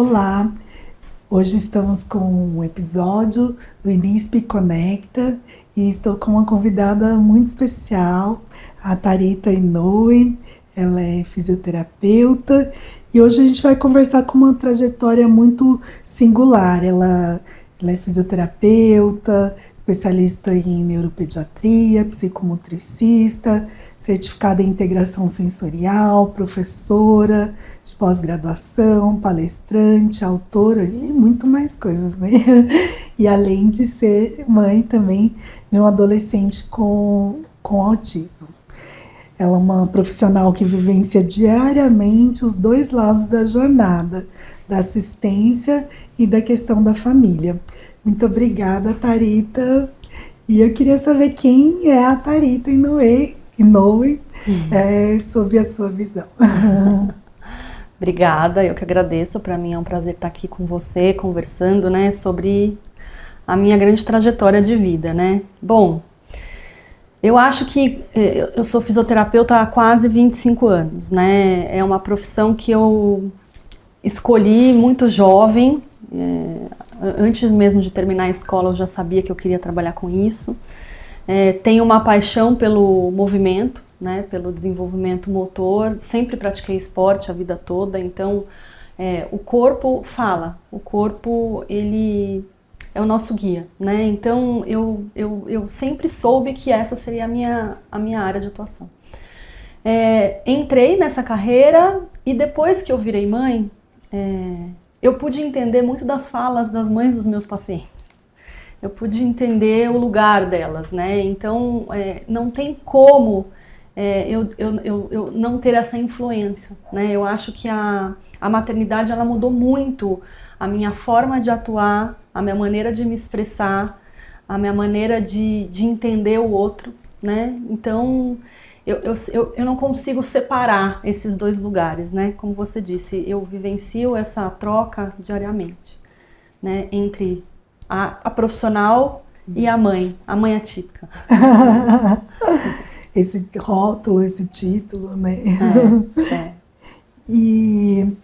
Olá, hoje estamos com um episódio do INISP Conecta e estou com uma convidada muito especial, a Tharita Inoue. Ela é fisioterapeuta e hoje a gente vai conversar com uma trajetória muito singular. Ela é fisioterapeuta, especialista em neuropediatria, psicomotricista, certificada em integração sensorial, professora de pós-graduação, palestrante, autora e muito mais coisas, né? E além de ser mãe também de um adolescente com autismo. Ela é uma profissional que vivencia diariamente os dois lados da jornada, da assistência e da questão da família. Muito obrigada, Tharita. E eu queria saber quem é a Tharita Inoue, sob a sua visão. Obrigada, eu que agradeço. Para mim é um prazer estar aqui com você, conversando, né, sobre a minha grande trajetória de vida, né? Bom, eu acho que eu sou fisioterapeuta há quase 25 anos, né? É uma profissão que eu escolhi muito jovem. Antes mesmo de terminar a escola, eu já sabia que eu queria trabalhar com isso. Tenho uma paixão pelo movimento, né, pelo desenvolvimento motor. Sempre pratiquei esporte a vida toda, então o corpo fala, o corpo ele é o nosso guia, né? Então eu sempre soube que essa seria a minha área de atuação. Entrei nessa carreira e depois que eu virei mãe, eu pude entender muito das falas das mães dos meus pacientes. Eu pude entender o lugar delas, né? Então, não tem como eu não ter essa influência, né? Eu acho que a maternidade, ela mudou muito a minha forma de atuar, a minha maneira de me expressar, a minha maneira de entender o outro, né? Então, eu não consigo separar esses dois lugares, né? Como você disse, eu vivencio essa troca diariamente, né? Entre a profissional e a mãe atípica. Esse rótulo, esse título, né? E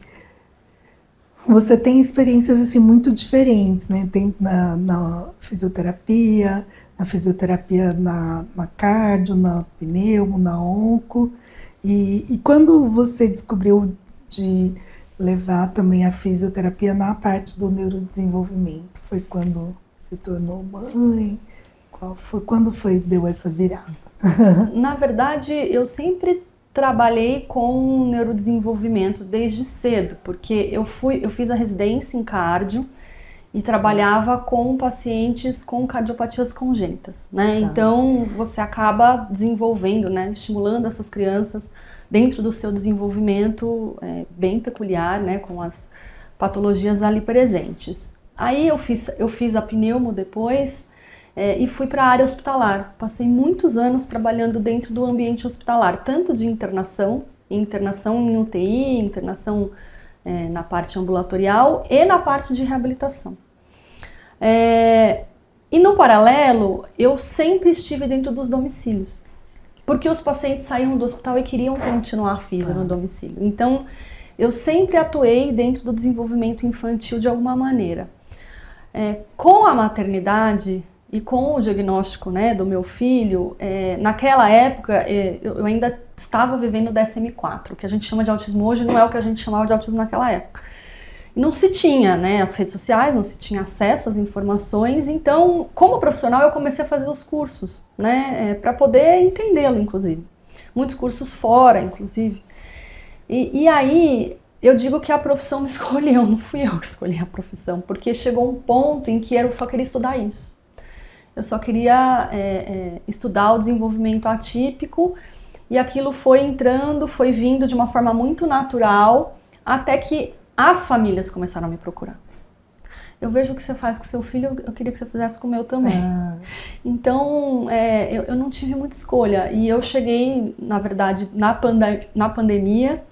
você tem experiências assim muito diferentes, né? Tem na fisioterapia na cardio, na pneumo, na onco. E quando você descobriu de levar também a fisioterapia na parte do neurodesenvolvimento? Foi quando se tornou mãe? Quando deu essa virada? Na verdade, eu sempre trabalhei com neurodesenvolvimento desde cedo, porque eu fiz a residência em cardio e trabalhava com pacientes com cardiopatias congênitas, né? Então, você acaba desenvolvendo, né, estimulando essas crianças dentro do seu desenvolvimento bem peculiar, né, com as patologias ali presentes. Aí eu fiz a pneumo depois e fui para a área hospitalar. Passei muitos anos trabalhando dentro do ambiente hospitalar, tanto de internação em UTI, internação na parte ambulatorial e na parte de reabilitação. E no paralelo, eu sempre estive dentro dos domicílios, porque os pacientes saíam do hospital e queriam continuar a fisio no domicílio. Então, eu sempre atuei dentro do desenvolvimento infantil de alguma maneira. Com a maternidade e com o diagnóstico, né, do meu filho, naquela época eu ainda estava vivendo o DSM-4, o que a gente chama de autismo hoje não é o que a gente chamava de autismo naquela época. Não se tinha, né, as redes sociais, não se tinha acesso às informações, então, como profissional, eu comecei a fazer os cursos, né, para poder entendê-lo, inclusive. Muitos cursos fora, inclusive. E aí, eu digo que a profissão me escolheu, não fui eu que escolhi a profissão, porque chegou um ponto em que eu só queria estudar isso. Eu só queria estudar o desenvolvimento atípico, e aquilo foi entrando, foi vindo de uma forma muito natural, até que as famílias começaram a me procurar. Eu vejo o que você faz com seu filho, eu queria que você fizesse com o meu também. Então, eu não tive muita escolha. E eu cheguei, na verdade, na pandemia,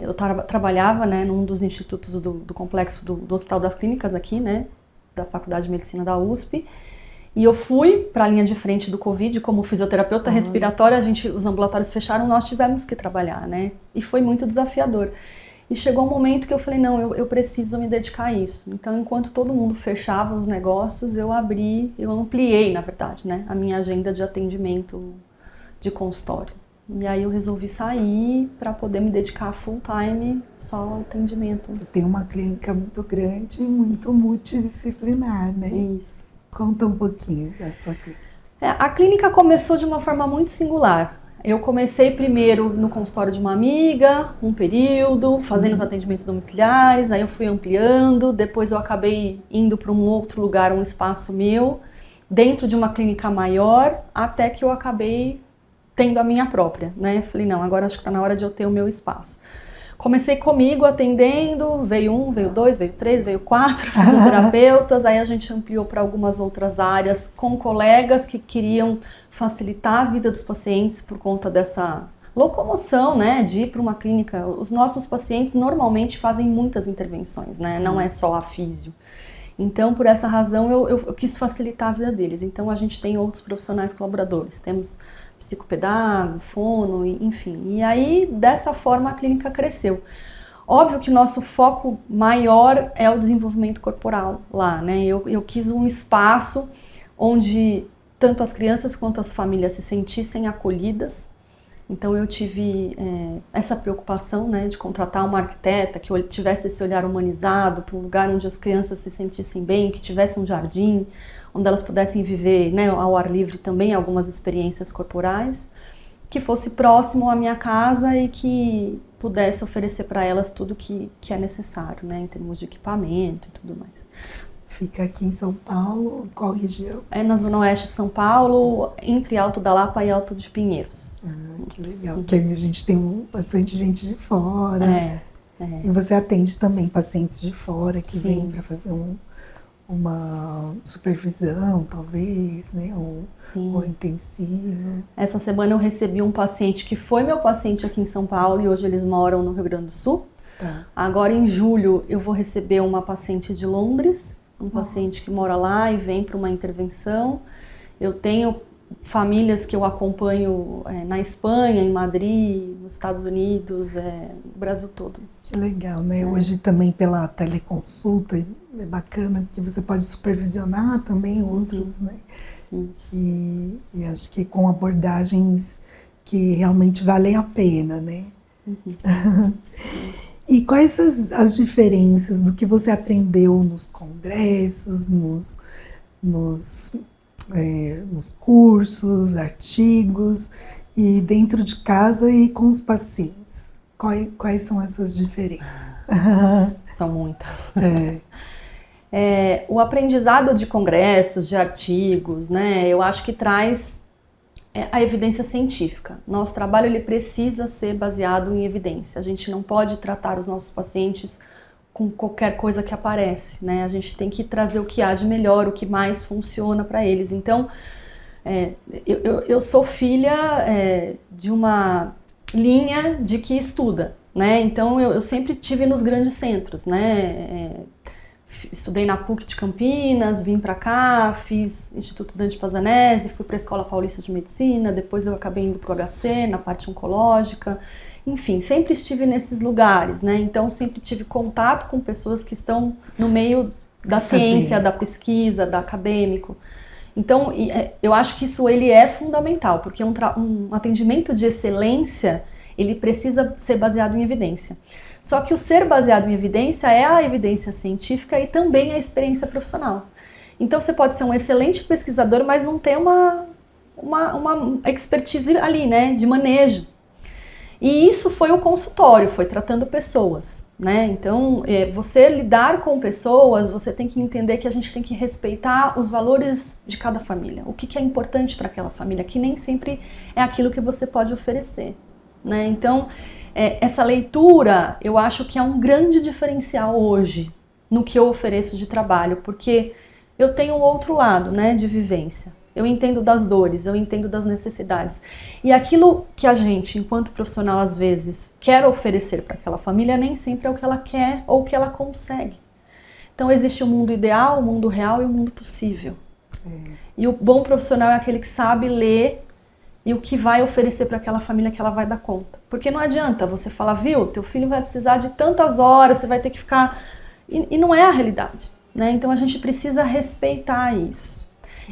eu trabalhava, né, num dos institutos do complexo do Hospital das Clínicas aqui, né, da Faculdade de Medicina da USP. E eu fui para a linha de frente do Covid como fisioterapeuta respiratória, os ambulatórios fecharam, nós tivemos que trabalhar, né? E foi muito desafiador. E chegou um momento que eu falei, não, eu preciso me dedicar a isso. Então, enquanto todo mundo fechava os negócios, eu ampliei, na verdade, né, a minha agenda de atendimento de consultório. E aí eu resolvi sair para poder me dedicar full time só ao atendimento. Você tem uma clínica muito grande, muito multidisciplinar, né? Isso. Conta um pouquinho da sua clínica. A clínica começou de uma forma muito singular. Eu comecei primeiro no consultório de uma amiga, um período, fazendo os atendimentos domiciliares, aí eu fui ampliando, depois eu acabei indo para um outro lugar, um espaço meu, dentro de uma clínica maior, até que eu acabei tendo a minha própria, né? Falei, não, agora acho que está na hora de eu ter o meu espaço. Comecei comigo atendendo, veio 1, veio 2, veio 3, veio 4 fisioterapeutas, aí a gente ampliou para algumas outras áreas com colegas que queriam facilitar a vida dos pacientes por conta dessa locomoção, né, de ir para uma clínica. Os nossos pacientes normalmente fazem muitas intervenções, né, não é só a físio. Então, por essa razão, eu quis facilitar a vida deles. Então, a gente tem outros profissionais colaboradores, temos psicopedagogo, fono, enfim. E aí, dessa forma, a clínica cresceu. Óbvio que o nosso foco maior é o desenvolvimento corporal lá, né? Eu quis um espaço onde tanto as crianças quanto as famílias se sentissem acolhidas. Então eu tive essa preocupação, né, de contratar uma arquiteta que tivesse esse olhar humanizado para um lugar onde as crianças se sentissem bem, que tivesse um jardim, onde elas pudessem viver, né, ao ar livre também algumas experiências corporais, que fosse próximo à minha casa e que pudesse oferecer para elas tudo que é necessário, né, em termos de equipamento e tudo mais. Fica aqui em São Paulo, qual região? É na Zona Oeste de São Paulo, entre Alto da Lapa e Alto de Pinheiros. Ah, que legal, porque a gente tem bastante gente de fora. E você atende também pacientes de fora que vêm para fazer uma supervisão, talvez, né? Ou intensivo. Essa semana eu recebi um paciente que foi meu paciente aqui em São Paulo e hoje eles moram no Rio Grande do Sul. Tá. Agora em julho eu vou receber uma paciente de Londres, paciente que mora lá e vem para uma intervenção. Eu tenho famílias que eu acompanho na Espanha, em Madrid, nos Estados Unidos, no Brasil todo. Que legal, né? Hoje também pela teleconsulta, é bacana, porque você pode supervisionar também outros, né? Isso. E acho que com abordagens que realmente valem a pena, né? E quais as diferenças do que você aprendeu nos congressos, nos cursos, artigos, e dentro de casa e com os pacientes? Quais são essas diferenças? São muitas. O aprendizado de congressos, de artigos, né, eu acho que traz a evidência científica. Nosso trabalho ele precisa ser baseado em evidência. A gente não pode tratar os nossos pacientes com qualquer coisa que aparece, né? A gente tem que trazer o que há de melhor, o que mais funciona para eles. Então, eu sou filha de uma linha de que estuda, né? Então, eu sempre estive nos grandes centros, né? Estudei na PUC de Campinas, vim para cá, fiz Instituto Dante Pazanese, fui para a Escola Paulista de Medicina, depois eu acabei indo para o HC, na parte oncológica, enfim, sempre estive nesses lugares, né? Então sempre tive contato com pessoas que estão no meio da ciência, da pesquisa, da acadêmico. Então eu acho que isso ele é fundamental, porque um atendimento de excelência, ele precisa ser baseado em evidência. Só que o ser baseado em evidência é a evidência científica e também a experiência profissional. Então você pode ser um excelente pesquisador, mas não ter uma expertise ali, né, de manejo. E isso foi o consultório, foi tratando pessoas, né? Então, você lidar com pessoas, você tem que entender que a gente tem que respeitar os valores de cada família. O que é importante para aquela família, que nem sempre é aquilo que você pode oferecer, né? Então, essa leitura, eu acho que é um grande diferencial hoje no que eu ofereço de trabalho, porque eu tenho o outro lado, né, de vivência. Eu entendo das dores, eu entendo das necessidades. E aquilo que a gente, enquanto profissional, às vezes, quer oferecer para aquela família, nem sempre é o que ela quer ou o que ela consegue. Então, existe o mundo ideal, o mundo real e o mundo possível. E o bom profissional é aquele que sabe ler e o que vai oferecer para aquela família que ela vai dar conta. Porque não adianta você falar, viu, teu filho vai precisar de tantas horas, você vai ter que ficar... E não é a realidade, né? Então a gente precisa respeitar isso.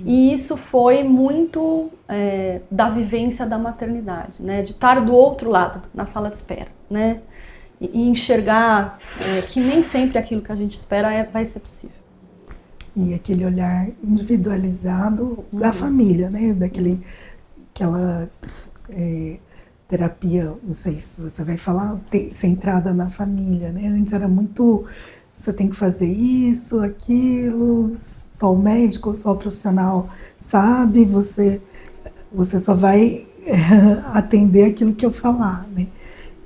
E isso foi muito da vivência da maternidade, né? De estar do outro lado, na sala de espera, né? E enxergar que nem sempre aquilo que a gente espera vai ser possível. E aquele olhar individualizado da família, né? Aquela terapia, não sei se você vai falar, centrada na família, né? Antes era muito... Você tem que fazer isso, aquilo, só o médico, só o profissional sabe, você só vai atender aquilo que eu falar, né?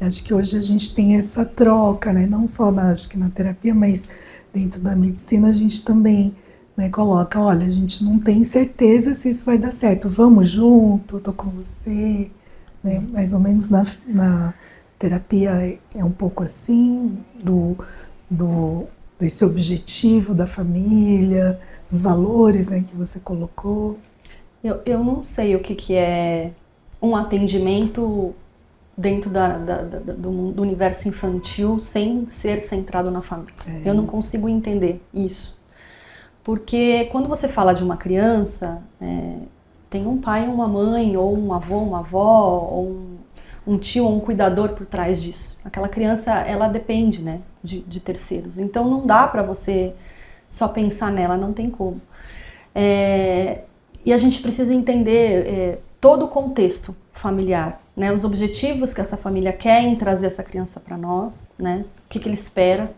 E acho que hoje a gente tem essa troca, né? Não só acho que na terapia, mas dentro da medicina a gente também, né, coloca, olha, a gente não tem certeza se isso vai dar certo, vamos junto, eu tô com você, né? Mais ou menos na terapia é um pouco assim, desse objetivo da família, dos valores, né, que você colocou. Eu não sei o que é um atendimento dentro do universo infantil sem ser centrado na família. Eu não consigo entender isso. Porque quando você fala de uma criança, tem um pai, uma mãe, ou um avô, uma avó, ou um tio ou um cuidador por trás disso. Aquela criança, ela depende, né, de terceiros. Então não dá para você só pensar nela, não tem como. E a gente precisa entender todo o contexto familiar, né, os objetivos que essa família quer em trazer essa criança para nós, né, o que ele espera.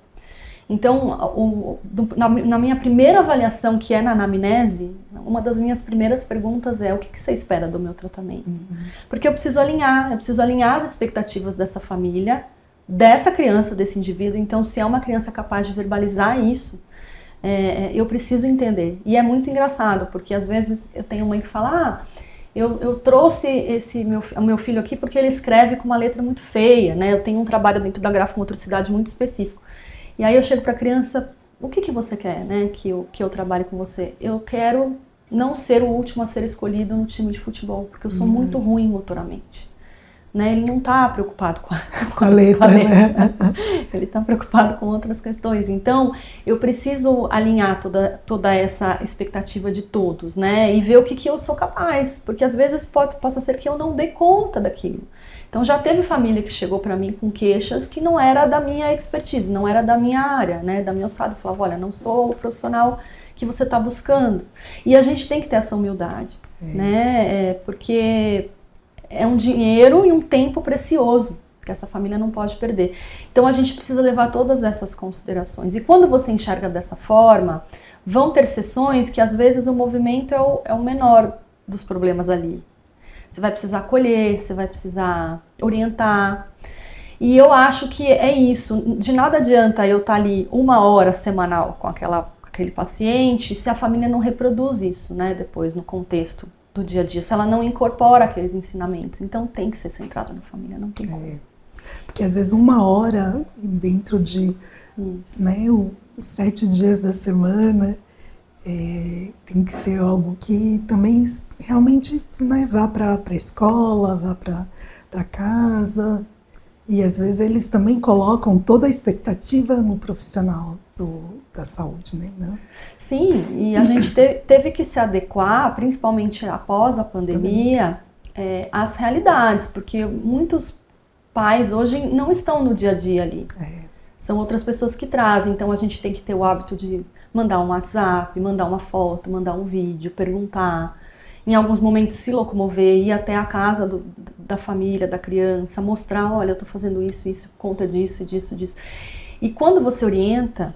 Então, na minha primeira avaliação, que é na anamnese, uma das minhas primeiras perguntas é: o que você espera do meu tratamento? Porque eu preciso alinhar as expectativas dessa família, dessa criança, desse indivíduo. Então, se é uma criança capaz de verbalizar isso, eu preciso entender. E é muito engraçado, porque às vezes eu tenho mãe que fala: eu trouxe o meu filho aqui porque ele escreve com uma letra muito feia, né? Eu tenho um trabalho dentro da grafomotricidade muito específico. E aí eu chego para a criança: o que você quer, né, que eu trabalhe com você? Eu quero não ser o último a ser escolhido no time de futebol, porque eu sou muito ruim motoramente. Né? Ele não está preocupado com a letra. Né? Ele está preocupado com outras questões. Então, eu preciso alinhar toda essa expectativa de todos, né? E ver o que eu sou capaz, porque às vezes possa ser que eu não dê conta daquilo. Então, já teve família que chegou para mim com queixas que não era da minha expertise, não era da minha área, né? Da minha ossada. Falava: olha, não sou o profissional que você está buscando. E a gente tem que ter essa humildade, né? Porque é um dinheiro e um tempo precioso que essa família não pode perder. Então a gente precisa levar todas essas considerações. E quando você enxerga dessa forma, vão ter sessões que às vezes o movimento é o menor dos problemas ali. Você vai precisar acolher, você vai precisar orientar. E eu acho que é isso. De nada adianta eu estar ali 1 hora semanal com aquele paciente se a família não reproduz isso, né, depois no contexto do dia a dia, se ela não incorpora aqueles ensinamentos. Então tem que ser centrado na família, não tem como. Porque às vezes 1 hora dentro de, né, os 7 dias da semana, tem que ser algo que também realmente, né, vá para a escola, vá para casa. E às vezes eles também colocam toda a expectativa no profissional da saúde, né? Sim, e a gente teve que se adequar, principalmente após a pandemia, às realidades, porque muitos pais hoje não estão no dia a dia ali. São outras pessoas que trazem, então a gente tem que ter o hábito de mandar um WhatsApp, mandar uma foto, mandar um vídeo, perguntar. Em alguns momentos se locomover, ir até a casa da família, da criança, mostrar: olha, eu estou fazendo isso, conta disso, disso. E quando você orienta,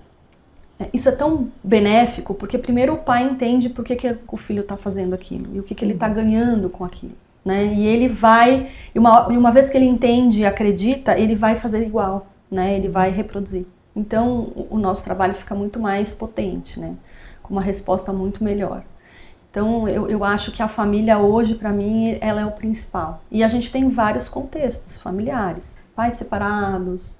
isso é tão benéfico, porque primeiro o pai entende por que o filho está fazendo aquilo, e o que ele está ganhando com aquilo, né? E ele vai, uma vez que ele entende e acredita, ele vai fazer igual, né? Ele vai reproduzir. Então o nosso trabalho fica muito mais potente, né? Com uma resposta muito melhor. Então, eu acho que a família hoje, para mim, ela é o principal. E a gente tem vários contextos familiares. Pais separados,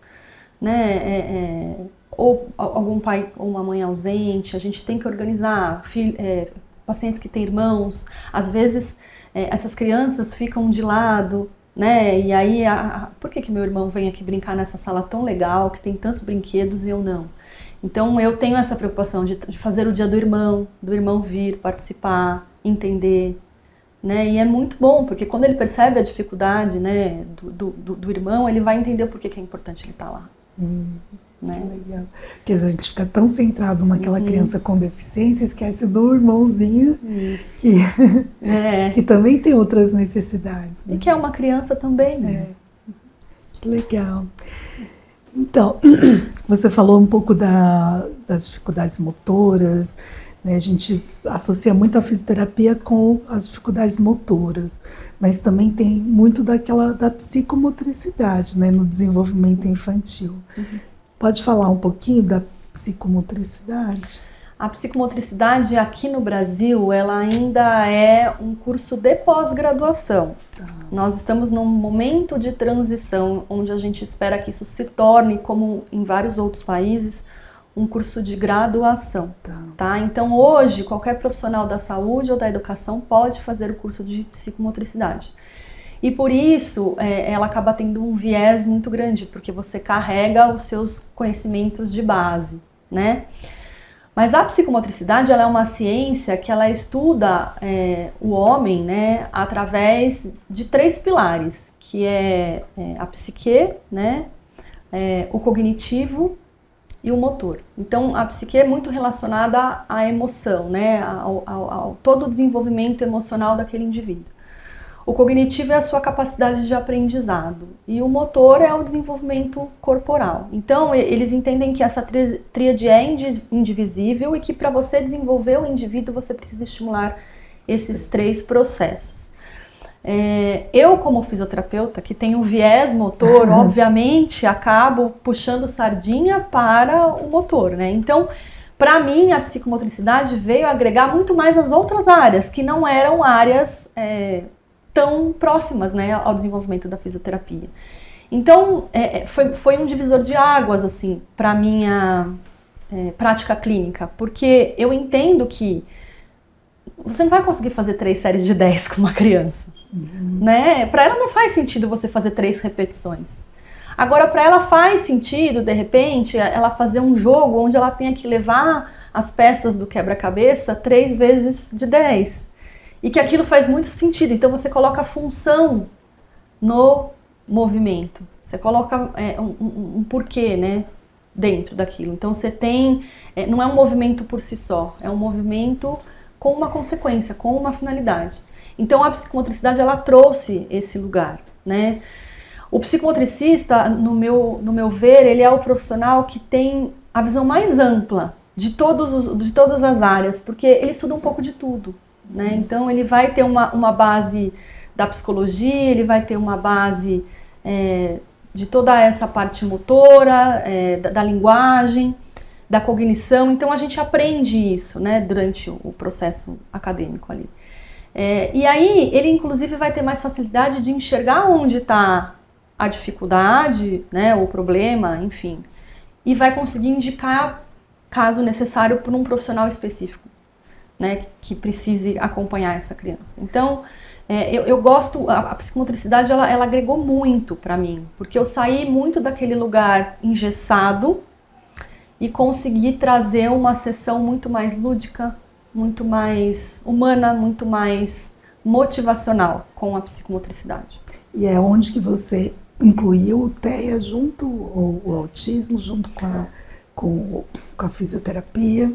né? Ou algum pai ou uma mãe ausente. A gente tem que organizar pacientes que têm irmãos, às vezes essas crianças ficam de lado, né? E aí, por que meu irmão vem aqui brincar nessa sala tão legal, que tem tantos brinquedos e eu não? Então eu tenho essa preocupação de fazer o dia do irmão vir, participar, entender, né? E é muito bom, porque quando ele percebe a dificuldade, né, do irmão, ele vai entender por que é importante ele estar lá. Né? Legal. Porque às vezes a gente fica tão centrado naquela criança com deficiência, esquece do irmãozinho que também tem outras necessidades. Né? E que é uma criança também. Né? Que legal. Então, você falou um pouco das dificuldades motoras, né? A gente associa muito a fisioterapia com as dificuldades motoras, mas também tem muito da psicomotricidade, né, no desenvolvimento infantil. Pode falar um pouquinho da psicomotricidade? A psicomotricidade aqui no Brasil, ela ainda é um curso de pós-graduação. Nós estamos num momento de transição, onde a gente espera que isso se torne, como em vários outros países, um curso de graduação. Tá? Então hoje, qualquer profissional da saúde ou da educação pode fazer o curso de psicomotricidade. E por isso, ela acaba tendo um viés muito grande, porque você carrega os seus conhecimentos de base, né? Mas a psicomotricidade, ela é uma ciência que ela estuda o homem, né, através de 3 pilares, que é a psique, né, o cognitivo e o motor. Então, a psique é muito relacionada à emoção, né, ao todo o desenvolvimento emocional daquele indivíduo. O cognitivo é a sua capacidade de aprendizado e o motor é o desenvolvimento corporal. Então, eles entendem que essa tríade é indivisível e que para você desenvolver o indivíduo, você precisa estimular esses 3 processos. Eu, como fisioterapeuta, que tenho viés motor, obviamente, acabo puxando sardinha para o motor, né? Então, para mim, a psicomotricidade veio agregar muito mais as outras áreas, que não eram áreas tão próximas, né, ao desenvolvimento da fisioterapia. Então, foi um divisor de águas, assim, para a minha prática clínica, porque eu entendo que você não vai conseguir fazer 3 séries de 10 com uma criança, né? Para ela não faz sentido você fazer 3 repetições. Agora, para ela faz sentido, de repente, ela fazer um jogo onde ela tenha que levar as peças do quebra-cabeça 3 vezes de 10. E que aquilo faz muito sentido. Então você coloca a função no movimento. Você coloca um porquê, né, dentro daquilo. Então você tem... não é um movimento por si só. É um movimento com uma consequência, com uma finalidade. Então a psicomotricidade, ela trouxe esse lugar, né? O psicomotricista, no meu ver, ele é o profissional que tem a visão mais ampla de todas as áreas, porque ele estuda um pouco de tudo. Né? Então ele vai ter uma base da psicologia, ele vai ter uma base de toda essa parte motora, da linguagem, da cognição. Então a gente aprende isso, né, durante o processo acadêmico ali. E aí ele inclusive vai ter mais facilidade de enxergar onde está a dificuldade, né, o problema, enfim, e vai conseguir indicar, caso necessário, para um profissional específico, né, que precise acompanhar essa criança. Então, eu gosto, a psicomotricidade, ela agregou muito para mim, porque eu saí muito daquele lugar engessado e consegui trazer uma sessão muito mais lúdica, muito mais humana, muito mais motivacional com a psicomotricidade. E é onde que você incluiu o TEA junto, o autismo junto com a fisioterapia?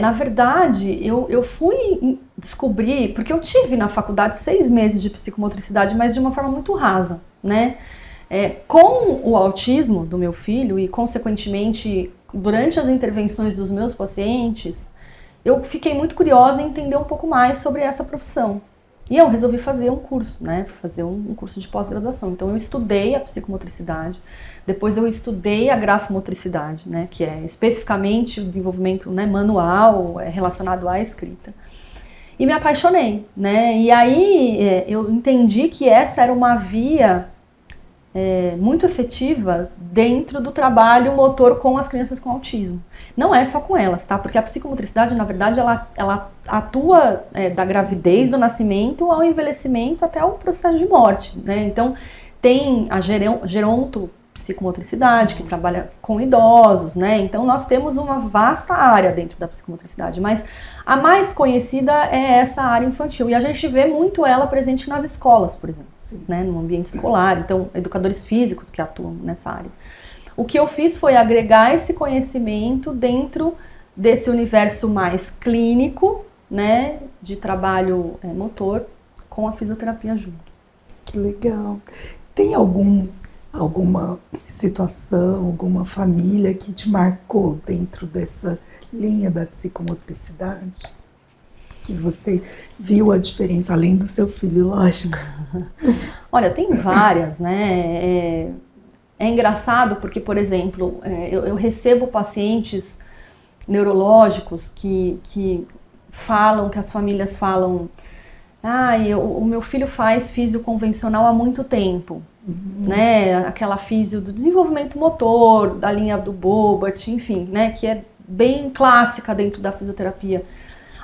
Na verdade, eu fui descobrir, porque eu tive na faculdade 6 meses de psicomotricidade, mas de uma forma muito rasa, né? Com o autismo do meu filho e, consequentemente, durante as intervenções dos meus pacientes, eu fiquei muito curiosa em entender um pouco mais sobre essa profissão. E eu resolvi fazer um curso, né? Fazer um curso de pós-graduação. Então eu estudei a psicomotricidade, depois eu estudei a grafomotricidade, né? Que é especificamente o desenvolvimento, né, manual relacionado à escrita. E me apaixonei, né? E aí eu entendi que essa era uma via muito efetiva dentro do trabalho motor com as crianças com autismo. Não é só com elas, tá? Porque a psicomotricidade, na verdade, ela atua da gravidez, do nascimento ao envelhecimento até o processo de morte, né? Então, tem a gerontopsicomotricidade, que trabalha com idosos, né? Então, nós temos uma vasta área dentro da psicomotricidade, mas a mais conhecida é essa área infantil. E a gente vê muito ela presente nas escolas, por exemplo, né? No ambiente escolar. Então, educadores físicos que atuam nessa área. O que eu fiz foi agregar esse conhecimento dentro desse universo mais clínico, né? De trabalho motor com a fisioterapia junto. Que legal. Tem alguma situação, alguma família que te marcou dentro dessa linha da psicomotricidade? Que você viu a diferença, além do seu filho, lógico? Olha, tem várias, né? É engraçado porque, por exemplo, eu recebo pacientes neurológicos que falam, que as famílias falam, o meu filho faz físio convencional há muito tempo, né? Aquela físio do desenvolvimento motor, da linha do Bobat, enfim, né? Que é bem clássica dentro da fisioterapia.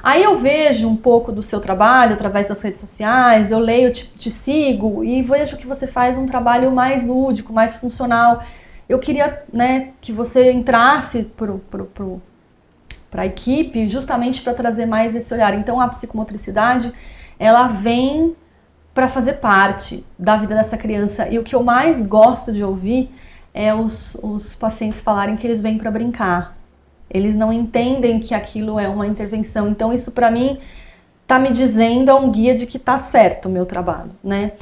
Aí eu vejo um pouco do seu trabalho através das redes sociais, eu leio, te sigo e vejo que você faz um trabalho mais lúdico, mais funcional. Eu queria, né, que você entrasse para a equipe justamente para trazer mais esse olhar. Então a psicomotricidade, ela vem para fazer parte da vida dessa criança. E o que eu mais gosto de ouvir é os pacientes falarem que eles vêm para brincar. Eles não entendem que aquilo é uma intervenção. Então isso para mim está me dizendo, é um guia de que está certo o meu trabalho, né?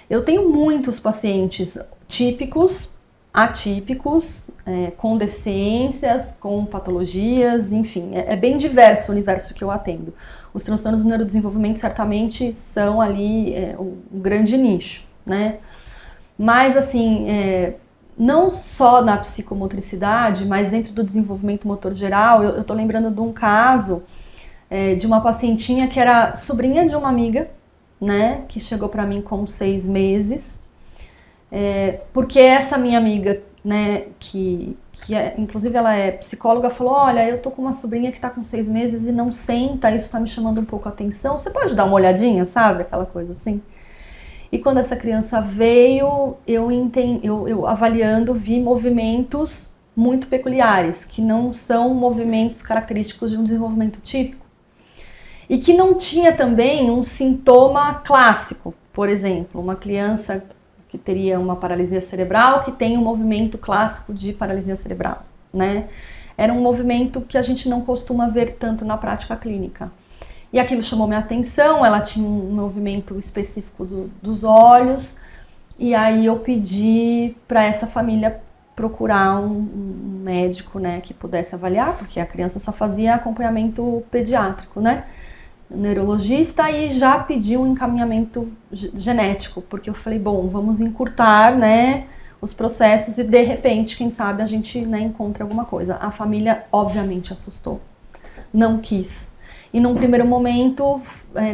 Eu tenho muitos pacientes típicos, atípicos, com deficiências, com patologias, enfim, é bem diverso o universo que eu atendo. Os transtornos do neurodesenvolvimento certamente são ali um grande nicho, né? Mas assim, não só na psicomotricidade, mas dentro do desenvolvimento motor geral, eu tô lembrando de um caso de uma pacientinha que era sobrinha de uma amiga, né? Que chegou para mim com 6 meses, porque essa minha amiga, né, inclusive ela é psicóloga, falou, olha, eu tô com uma sobrinha que tá com 6 meses e não senta, isso tá me chamando um pouco a atenção, você pode dar uma olhadinha, sabe? Aquela coisa assim. E quando essa criança veio, eu avaliando, vi movimentos muito peculiares, que não são movimentos característicos de um desenvolvimento típico. E que não tinha também um sintoma clássico, por exemplo, uma criança que teria uma paralisia cerebral, que tem um movimento clássico de paralisia cerebral, né? Era um movimento que a gente não costuma ver tanto na prática clínica. E aquilo chamou minha atenção, ela tinha um movimento específico dos olhos, e aí eu pedi para essa família procurar um médico, né, que pudesse avaliar, porque a criança só fazia acompanhamento pediátrico, né? Neurologista, e já pedi um encaminhamento genético, porque eu falei, bom, vamos encurtar, né, os processos e de repente, quem sabe, a gente, né, encontra alguma coisa. A família obviamente assustou, não quis. E num primeiro momento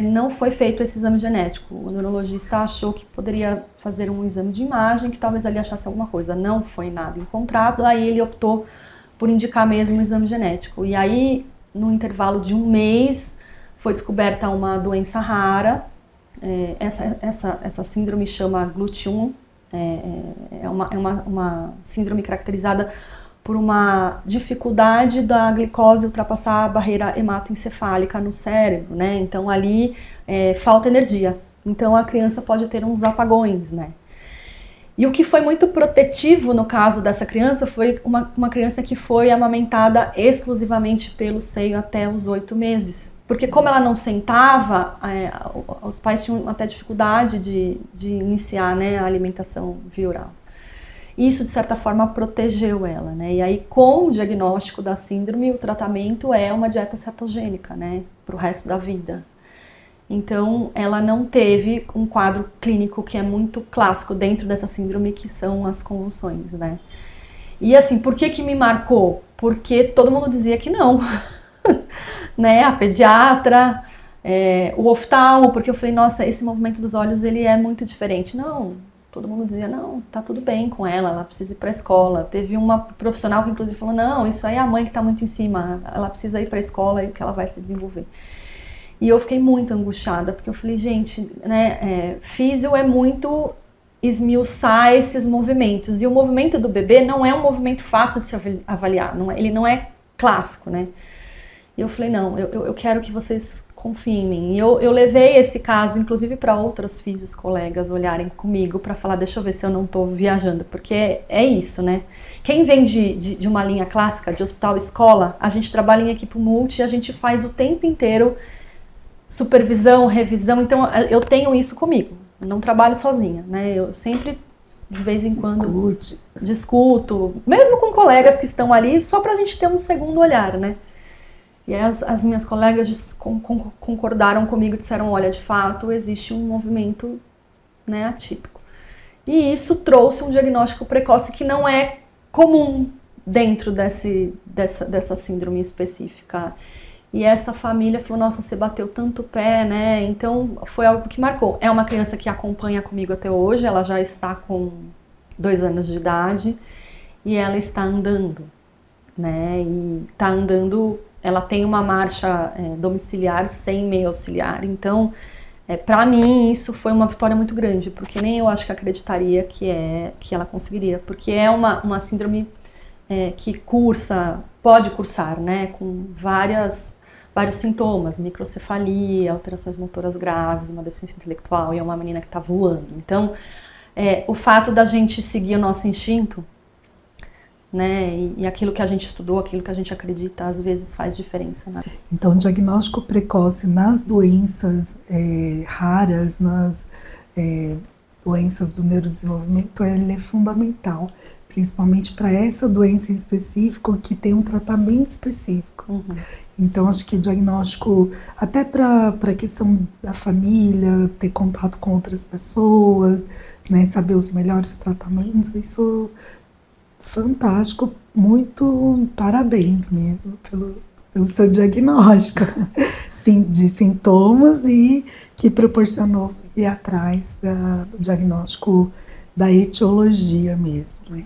não foi feito esse exame genético. O neurologista achou que poderia fazer um exame de imagem, que talvez ali achasse alguma coisa. Não foi nada encontrado, aí ele optou por indicar mesmo o exame genético. E aí, no intervalo de 1 mês, foi descoberta uma doença rara. Essa síndrome chama GLUT1. É uma síndrome caracterizada por uma dificuldade da glicose ultrapassar a barreira hematoencefálica no cérebro, né? Então ali falta energia. Então a criança pode ter uns apagões, né? E o que foi muito protetivo no caso dessa criança foi uma criança que foi amamentada exclusivamente pelo seio até os 8 meses. Porque como ela não sentava, os pais tinham até dificuldade de iniciar, né, a alimentação via oral. Isso, de certa forma, protegeu ela, né? E aí, com o diagnóstico da síndrome, o tratamento é uma dieta cetogênica, né? Para o resto da vida. Então, ela não teve um quadro clínico que é muito clássico dentro dessa síndrome, que são as convulsões, né? E assim, por que me marcou? Porque todo mundo dizia que não, né? A pediatra, o oftalmo, porque eu falei, nossa, esse movimento dos olhos, ele é muito diferente. Não, todo mundo dizia, não, tá tudo bem com ela precisa ir para a escola. Teve uma profissional que inclusive falou, não, isso aí é a mãe que está muito em cima, ela precisa ir para a escola e que ela vai se desenvolver. E eu fiquei muito angustiada, porque eu falei, gente, né, físio é muito esmiuçar esses movimentos. E o movimento do bebê não é um movimento fácil de se avaliar, ele não é clássico, né? E eu falei, não, eu quero que vocês confiem em mim. E eu levei esse caso, inclusive, para outras físios colegas olharem comigo para falar, deixa eu ver se eu não estou viajando, porque é isso, né? Quem vem de uma linha clássica, de hospital-escola, a gente trabalha em equipe multi, a gente faz o tempo inteiro supervisão, revisão, então eu tenho isso comigo, eu não trabalho sozinha, né? Eu sempre, de vez em quando, discuto, mesmo com colegas que estão ali, só para a gente ter um segundo olhar, né? E aí as minhas colegas concordaram comigo e disseram, olha, de fato, existe um movimento, né, atípico. E isso trouxe um diagnóstico precoce que não é comum dentro dessa síndrome específica. E essa família falou, nossa, você bateu tanto pé, né? Então foi algo que marcou. É uma criança que acompanha comigo até hoje, ela já está com 2 anos de idade e ela está andando, né? E está andando, ela tem uma marcha domiciliar sem meio auxiliar. Então, para mim, isso foi uma vitória muito grande, porque nem eu acho que acreditaria que ela conseguiria, porque é uma síndrome que pode cursar, né? Com vários sintomas, microcefalia, alterações motoras graves, uma deficiência intelectual e é uma menina que está voando. Então, o fato da gente seguir o nosso instinto, né, e aquilo que a gente estudou, aquilo que a gente acredita, às vezes faz diferença, né? Então, o diagnóstico precoce nas doenças raras, nas doenças do neurodesenvolvimento, ele é fundamental, principalmente para essa doença em específico, que tem um tratamento específico. Uhum. Então, acho que o diagnóstico, até para a questão da família, ter contato com outras pessoas, né, saber os melhores tratamentos, isso fantástico, muito parabéns mesmo pelo seu diagnóstico sim, de sintomas e que proporcionou ir atrás do diagnóstico da etiologia mesmo, né?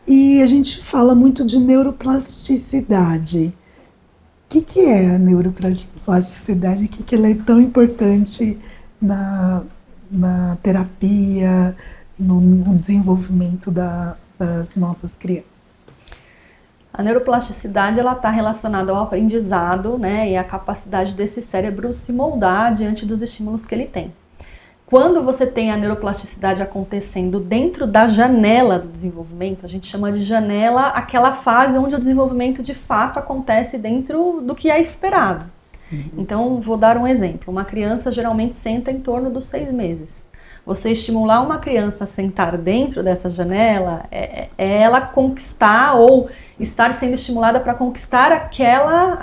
E a gente fala muito de neuroplasticidade. O que é a neuroplasticidade? O que ela é tão importante na terapia, no desenvolvimento das nossas crianças? A neuroplasticidade está relacionada ao aprendizado, né, e à capacidade desse cérebro se moldar diante dos estímulos que ele tem. Quando você tem a neuroplasticidade acontecendo dentro da janela do desenvolvimento, a gente chama de janela aquela fase onde o desenvolvimento de fato acontece dentro do que é esperado. Uhum. Então, vou dar um exemplo. Uma criança geralmente senta em torno dos 6 meses. Você estimular uma criança a sentar dentro dessa janela é ela conquistar ou estar sendo estimulada para conquistar aquela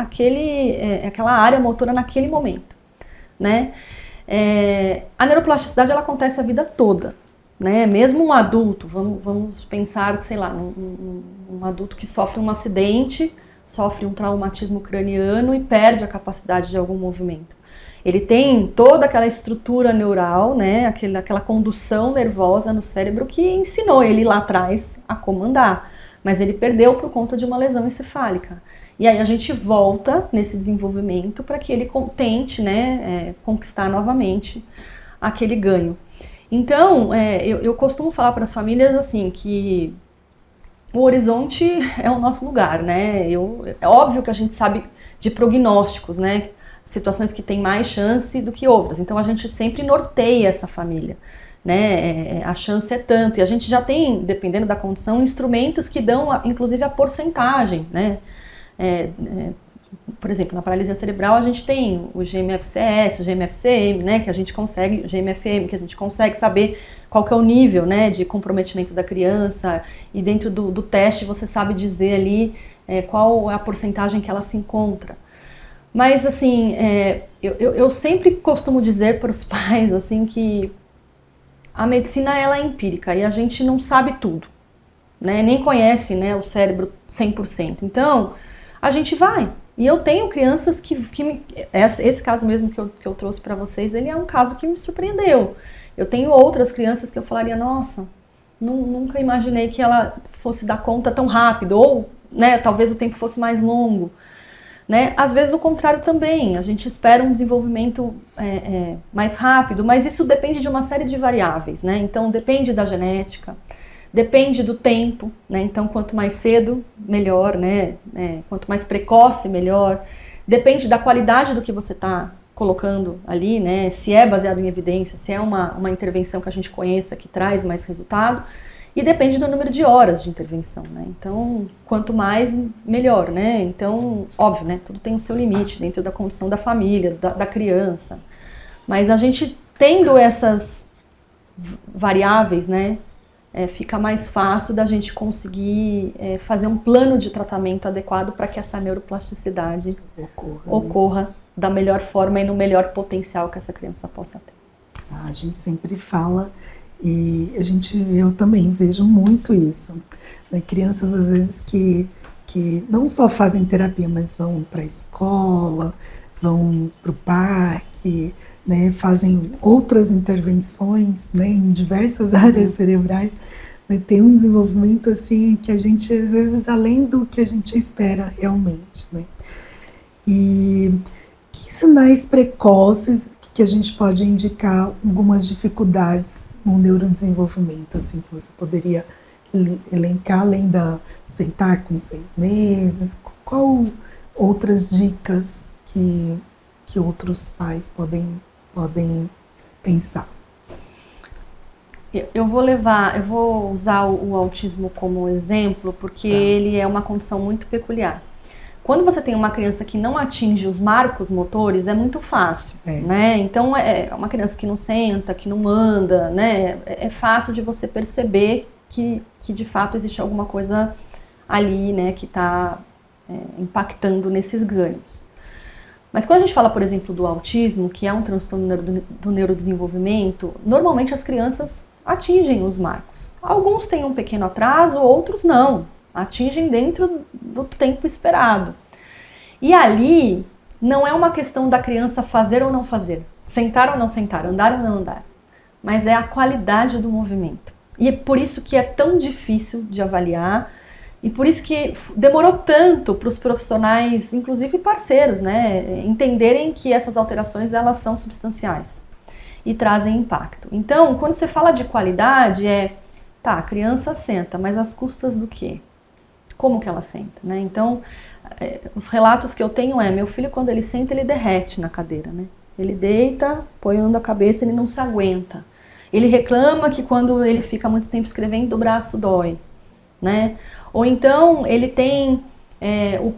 área motora naquele momento, né? A neuroplasticidade ela acontece a vida toda, né? Mesmo um adulto, vamos pensar, sei lá, um adulto que sofre um acidente, sofre um traumatismo craniano e perde a capacidade de algum movimento. Ele tem toda aquela estrutura neural, né? Aquela condução nervosa no cérebro que ensinou ele lá atrás a comandar, mas ele perdeu por conta de uma lesão encefálica. E aí a gente volta nesse desenvolvimento para que ele tente, né, conquistar novamente aquele ganho. Então, eu costumo falar para as famílias assim que o horizonte é o nosso lugar, né? É óbvio que a gente sabe de prognósticos, né? Situações que têm mais chance do que outras. Então a gente sempre norteia essa família, né? A chance é tanto. E a gente já tem, dependendo da condição, instrumentos que dão, inclusive, a porcentagem, né? Por exemplo, na paralisia cerebral a gente tem o GMFCS, o GMFCM, né, que a gente consegue, o GMFM, que a gente consegue saber qual que é o nível, né, de comprometimento da criança, e dentro do teste você sabe dizer ali qual é a porcentagem que ela se encontra. Mas assim, eu sempre costumo dizer para os pais assim que a medicina ela é empírica e a gente não sabe tudo, né, nem conhece, né, o cérebro 100%. Então a gente vai. E eu tenho crianças que esse caso mesmo que eu trouxe para vocês, ele é um caso que me surpreendeu. Eu tenho outras crianças que eu falaria, nossa, nunca imaginei que ela fosse dar conta tão rápido, ou, né, talvez o tempo fosse mais longo. Né? Às vezes o contrário também, a gente espera um desenvolvimento mais rápido, mas isso depende de uma série de variáveis, né? Então depende da genética, depende do tempo, né? Então quanto mais cedo, melhor, né? Quanto mais precoce, melhor. Depende da qualidade do que você está colocando ali, né? Se é baseado em evidência, se é uma intervenção que a gente conheça, que traz mais resultado. E depende do número de horas de intervenção, né? Então, quanto mais, melhor, né? Então, óbvio, né? Tudo tem o seu limite dentro da condição da família, da criança. Mas a gente tendo essas variáveis, né? Fica mais fácil da gente conseguir fazer um plano de tratamento adequado para que essa neuroplasticidade ocorra da melhor forma e no melhor potencial que essa criança possa ter. A gente sempre fala... E eu também vejo muito isso, né? Crianças às vezes que não só fazem terapia, mas vão para a escola, vão para o parque, né? Fazem outras intervenções, né? Em diversas áreas cerebrais, né? Tem um desenvolvimento assim que a gente às vezes além do que a gente espera realmente, né? E que sinais precoces que a gente pode indicar algumas dificuldades no neurodesenvolvimento, assim, que você poderia elencar, além da sentar com 6 meses, qual outras dicas que outros pais podem pensar? Eu vou usar o autismo como exemplo, porque ele é uma condição muito peculiar. Quando você tem uma criança que não atinge os marcos motores, é muito fácil, né? Então, é uma criança que não senta, que não anda, né? É fácil de você perceber que de fato existe alguma coisa ali, né? Que está impactando nesses ganhos. Mas quando a gente fala, por exemplo, do autismo, que é um transtorno do neurodesenvolvimento, normalmente as crianças atingem os marcos. Alguns têm um pequeno atraso, outros não. Atingem dentro do tempo esperado. E ali não é uma questão da criança fazer ou não fazer, sentar ou não sentar, andar ou não andar, mas é a qualidade do movimento. E é por isso que é tão difícil de avaliar e por isso que demorou tanto para os profissionais, inclusive parceiros, né, entenderem que essas alterações elas são substanciais e trazem impacto. Então, quando você fala de qualidade, a criança senta, mas às custas do quê? Como que ela senta, né? Então, os relatos que eu tenho meu filho quando ele senta, ele derrete na cadeira, né? Ele deita, apoiando a cabeça, ele não se aguenta. Ele reclama que quando ele fica muito tempo escrevendo, o braço dói, né? Ou então, ele tem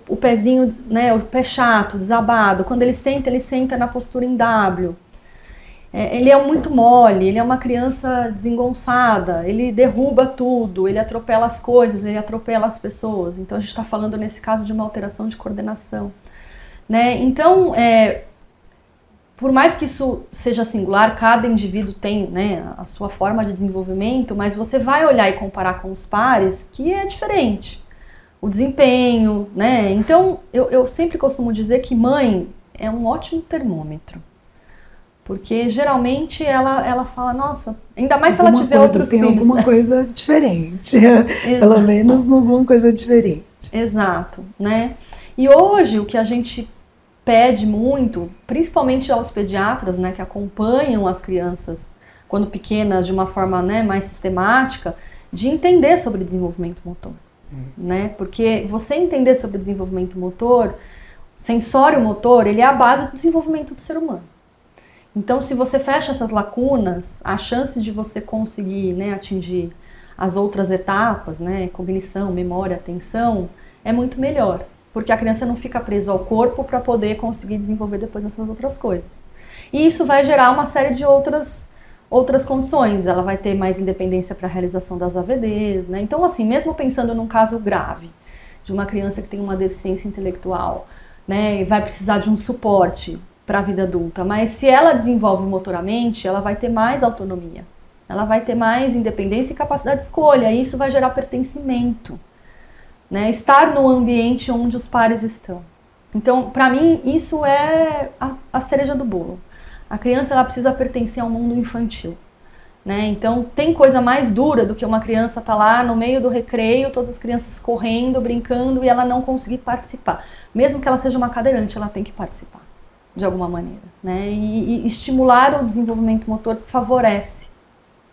o pezinho, né, o pé chato, desabado. Quando ele senta na postura em W. Ele é muito mole, ele é uma criança desengonçada, ele derruba tudo, ele atropela as coisas, ele atropela as pessoas. Então a gente está falando nesse caso de uma alteração de coordenação, né? Então, por mais que isso seja singular, cada indivíduo tem, né, a sua forma de desenvolvimento, mas você vai olhar e comparar com os pares que é diferente. O desempenho, né? Então eu sempre costumo dizer que mãe é um ótimo termômetro. Porque geralmente ela fala, nossa, ainda mais se ela tiver outros filhos. Tem alguma coisa diferente, pelo menos alguma coisa diferente. Exato, né? E hoje o que a gente pede muito, principalmente aos pediatras, né, que acompanham as crianças quando pequenas de uma forma, né, mais sistemática, de entender sobre desenvolvimento motor, né? Porque você entender sobre desenvolvimento motor, sensório motor, ele é a base do desenvolvimento do ser humano. Então, se você fecha essas lacunas, a chance de você conseguir, né, atingir as outras etapas, né, cognição, memória, atenção, é muito melhor. Porque a criança não fica presa ao corpo para poder conseguir desenvolver depois essas outras coisas. E isso vai gerar uma série de outras condições. Ela vai ter mais independência para a realização das AVDs, né? Então, assim, mesmo pensando num caso grave, de uma criança que tem uma deficiência intelectual, né, e vai precisar de um suporte para a vida adulta, mas se ela desenvolve motoramente, ela vai ter mais autonomia, ela vai ter mais independência e capacidade de escolha, e isso vai gerar pertencimento, né? Estar no ambiente onde os pares estão. Então, para mim, isso é a cereja do bolo. A criança ela precisa pertencer ao mundo infantil. né? Então, tem coisa mais dura do que uma criança estar lá no meio do recreio, todas as crianças correndo, brincando e ela não conseguir participar. Mesmo que ela seja uma cadeirante, ela tem que participar de alguma maneira, né? E estimular o desenvolvimento motor favorece,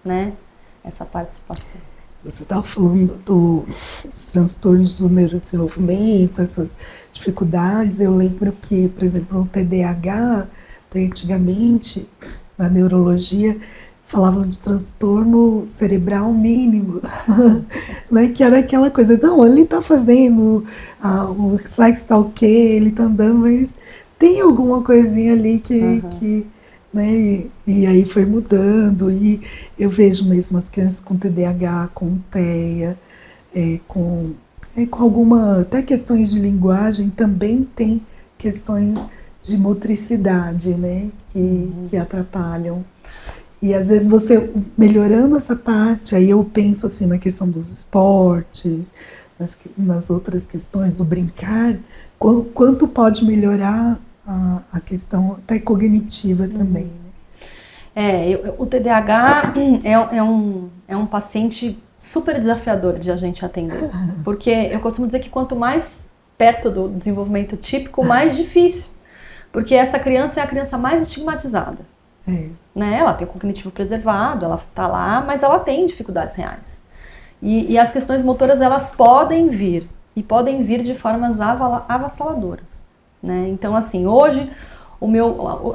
né, essa participação. Você estava falando dos transtornos do neurodesenvolvimento, essas dificuldades. Eu lembro que, por exemplo, no TDAH, antigamente, na neurologia, falavam de transtorno cerebral mínimo, né? Que era aquela coisa, não, ele está fazendo, o reflexo está ok, ele está andando, mas tem alguma coisinha ali que né? E aí foi mudando, e eu vejo mesmo as crianças com TDAH, com TEA, com alguma, até questões de linguagem, também tem questões de motricidade, né? Que atrapalham. E às vezes você melhorando essa parte, aí eu penso assim na questão dos esportes, nas outras questões do brincar, quanto pode melhorar a questão até cognitiva também, né? O TDAH é um paciente super desafiador de a gente atender, porque eu costumo dizer que quanto mais perto do desenvolvimento típico, mais difícil, porque essa criança é a criança mais estigmatizada, né? Ela tem o cognitivo preservado, ela está lá, mas ela tem dificuldades reais, e as questões motoras elas podem vir, e podem vir de formas avassaladoras, né? Então assim, hoje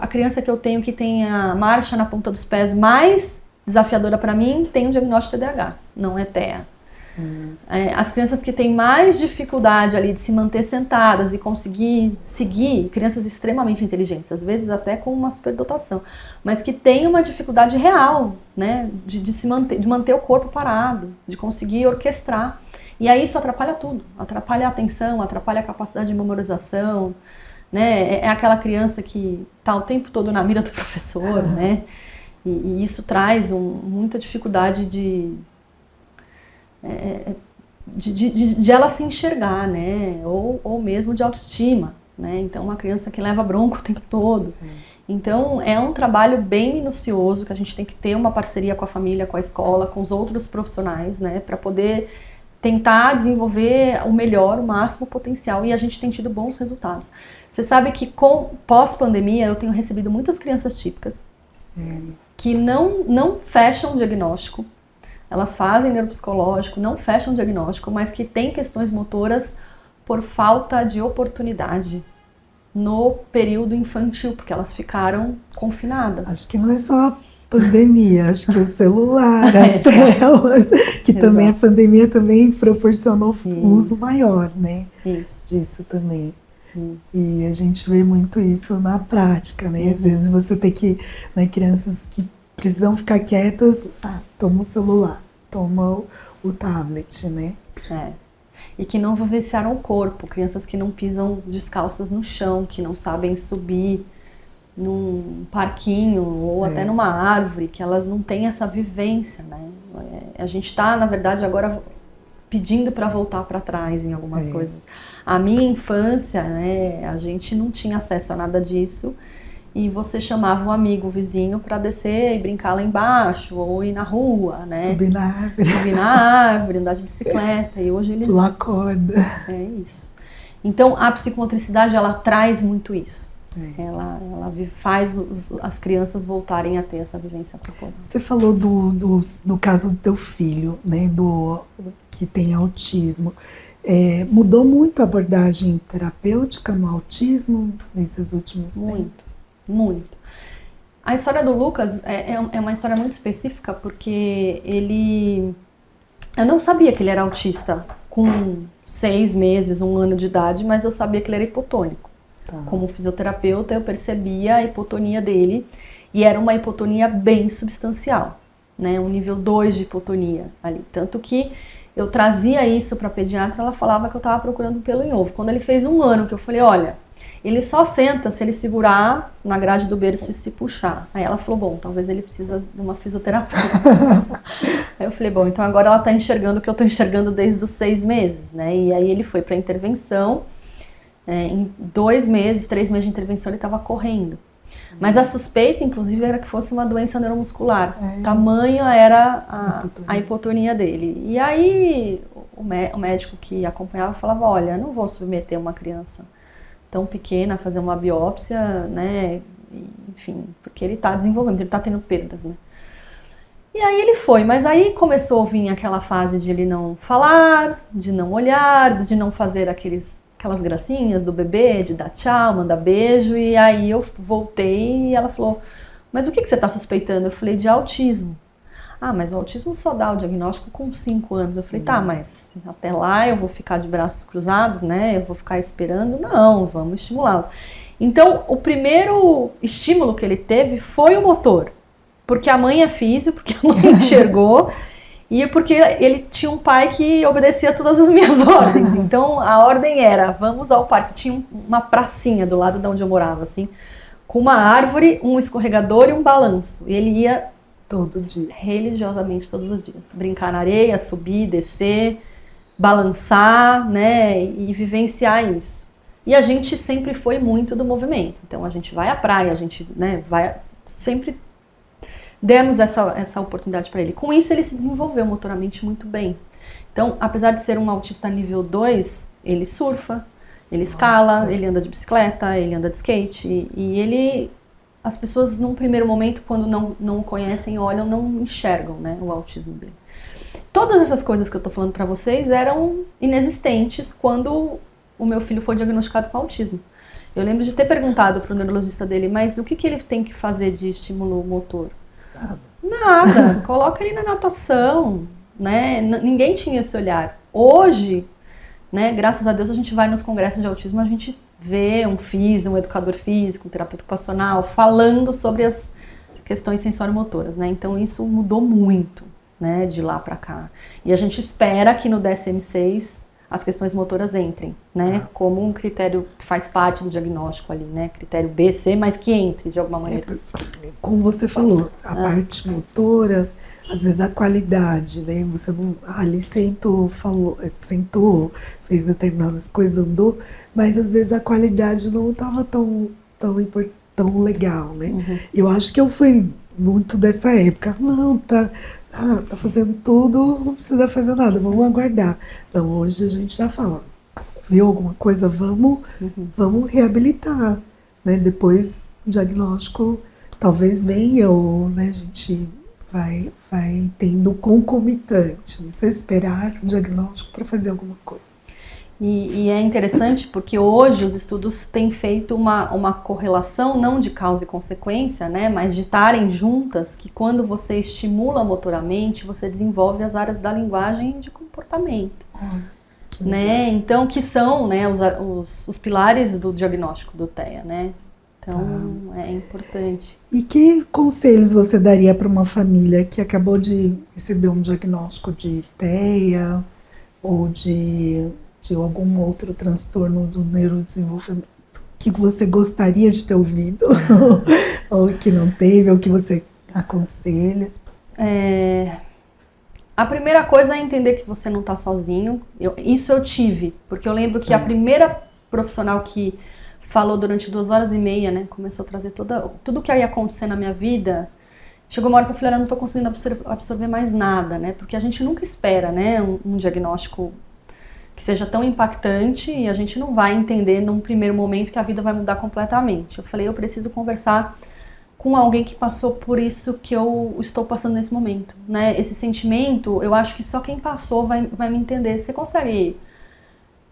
a criança que eu tenho que tem a marcha na ponta dos pés mais desafiadora para mim tem um diagnóstico de TDAH, não é TEA. As crianças que têm mais dificuldade ali de se manter sentadas e conseguir seguir, crianças extremamente inteligentes, às vezes até com uma superdotação, mas que têm uma dificuldade real, né, de manter o corpo parado, de conseguir orquestrar. E aí isso atrapalha tudo, atrapalha a atenção, atrapalha a capacidade de memorização, né? É aquela criança que está o tempo todo na mira do professor, né? E isso traz muita dificuldade de ela se enxergar, né? Ou mesmo de autoestima, né? Então, uma criança que leva bronco o tempo todo. Então, é um trabalho bem minucioso, que a gente tem que ter uma parceria com a família, com a escola, com os outros profissionais, né? Para poder tentar desenvolver o melhor, o máximo potencial, e a gente tem tido bons resultados. Você sabe que com pós-pandemia eu tenho recebido muitas crianças típicas que não fecham o diagnóstico, elas fazem neuropsicológico, não fecham o diagnóstico, mas que têm questões motoras por falta de oportunidade no período infantil, porque elas ficaram confinadas. Acho que não é só a pandemia, acho que o celular, as telas, que também a pandemia também proporcionou um uso maior, né? Disso também. E a gente vê muito isso na prática, né? Às vezes você tem que, né, crianças que precisam ficar quietas, toma o celular, toma o tablet, né? E que não vivenciaram o corpo, crianças que não pisam descalças no chão, que não sabem subir num parquinho ou até numa árvore, que elas não têm essa vivência, né? A gente está, na verdade, agora pedindo para voltar para trás em algumas coisas. A minha infância, né, a gente não tinha acesso a nada disso, e você chamava um amigo, um vizinho, para descer e brincar lá embaixo, ou ir na rua, né? Subir na árvore, andar de bicicleta, e hoje eles... pular corda. É isso. Então, a psicomotricidade, ela traz muito isso. Ela faz as crianças voltarem a ter essa vivência corporal. Você falou do caso do teu filho, né, que tem autismo. Mudou muito a abordagem terapêutica no autismo nesses últimos tempos? Muito. A história do Lucas é uma história muito específica, porque eu não sabia que ele era autista com 6 meses, 1 ano de idade, mas eu sabia que ele era hipotônico. Como fisioterapeuta, eu percebia a hipotonia dele, e era uma hipotonia bem substancial, né? Um nível 2 de hipotonia ali. Tanto que eu trazia isso para a pediatra, ela falava que eu estava procurando pelo em ovo. Quando ele fez 1 ano, que eu falei, olha, ele só senta se ele segurar na grade do berço e se puxar. Aí ela falou, bom, talvez ele precisa de uma fisioterapia. Aí eu falei, bom, então agora ela está enxergando o que eu estou enxergando desde os 6 meses, né? E aí ele foi para a intervenção. Em 2 meses, 3 meses de intervenção, ele estava correndo. Mas a suspeita, inclusive, era que fosse uma doença neuromuscular. Tamanho era a hipotonia dele. E aí o médico que acompanhava falava, olha, não vou submeter uma criança tão pequena a fazer uma biópsia, né? Enfim, porque ele está desenvolvendo, ele está tendo perdas, né? E aí ele foi, mas aí começou a vir aquela fase de ele não falar, de não olhar, de não fazer aquelas gracinhas do bebê, de dar tchau, mandar beijo, e aí eu voltei e ela falou, mas o que você está suspeitando? Eu falei, de autismo. Ah, mas o autismo só dá o diagnóstico com 5 anos. Eu falei, tá, mas até lá eu vou ficar de braços cruzados, né? Eu vou ficar esperando? Não, vamos estimulá-lo. Então, o primeiro estímulo que ele teve foi o motor. Porque a mãe é físio, porque a mãe enxergou e porque ele tinha um pai que obedecia todas as minhas ordens. Então a ordem era, vamos ao parque. Tinha uma pracinha do lado de onde eu morava, assim, com uma árvore, um escorregador e um balanço. E ele ia todo dia, religiosamente todos os dias. Brincar na areia, subir, descer, balançar, né, e vivenciar isso. E a gente sempre foi muito do movimento. Então a gente vai à praia, a gente, né, vai sempre... Demos essa oportunidade para ele. Com isso, ele se desenvolveu motoramente muito bem. Então, apesar de ser um autista nível 2, ele surfa, ele escala, ele anda de bicicleta, ele anda de skate. E ele... As pessoas, num primeiro momento, quando não o conhecem, olham, não enxergam, né, o autismo dele. Todas essas coisas que eu estou falando para vocês eram inexistentes quando o meu filho foi diagnosticado com autismo. Eu lembro de ter perguntado para o neurologista dele, mas o que ele tem que fazer de estímulo motor? Nada. Coloca ele na natação, né? Ninguém tinha esse olhar. Hoje, né, graças a Deus, a gente vai nos congressos de autismo, a gente vê um físico, um educador físico, um terapeuta ocupacional falando sobre as questões sensório-motoras, né? Então isso mudou muito, né, de lá para cá. E a gente espera que no DSM-6 as questões motoras entrem, né, como um critério que faz parte do diagnóstico ali, né, critério B, C, mas que entre de alguma maneira. Como você falou, a parte motora, às vezes a qualidade, né, você não, ali sentou, fez determinadas coisas, andou, mas às vezes a qualidade não estava tão legal, né. Eu acho que eu fui muito dessa época, não, tá fazendo tudo, não precisa fazer nada, vamos aguardar. Não, hoje a gente já fala, viu alguma coisa, vamos reabilitar, né? Depois o diagnóstico talvez venha, ou, né, a gente vai tendo concomitante, não precisa esperar o diagnóstico para fazer alguma coisa. E é interessante porque hoje os estudos têm feito uma correlação, não de causa e consequência, né, mas de estarem juntas, que quando você estimula motoramente, você desenvolve as áreas da linguagem e de comportamento. Né? Então, que são, né, os pilares do diagnóstico do TEA, né? Então, é importante. E que conselhos você daria para uma família que acabou de receber um diagnóstico de TEA ou de algum outro transtorno do neurodesenvolvimento? O que você gostaria de ter ouvido? Ou que não teve, ou que você aconselha? A primeira coisa é entender que você não está sozinho. Isso eu tive, porque eu lembro que a primeira profissional que falou durante 2h30, né, começou a trazer tudo que ia acontecer na minha vida. Chegou uma hora que eu falei, eu não estou conseguindo absorver mais nada, né, porque a gente nunca espera, né, um diagnóstico que seja tão impactante e a gente não vai entender num primeiro momento que a vida vai mudar completamente. Eu falei, eu preciso conversar com alguém que passou por isso que eu estou passando nesse momento, né? Esse sentimento, eu acho que só quem passou vai me entender. Você consegue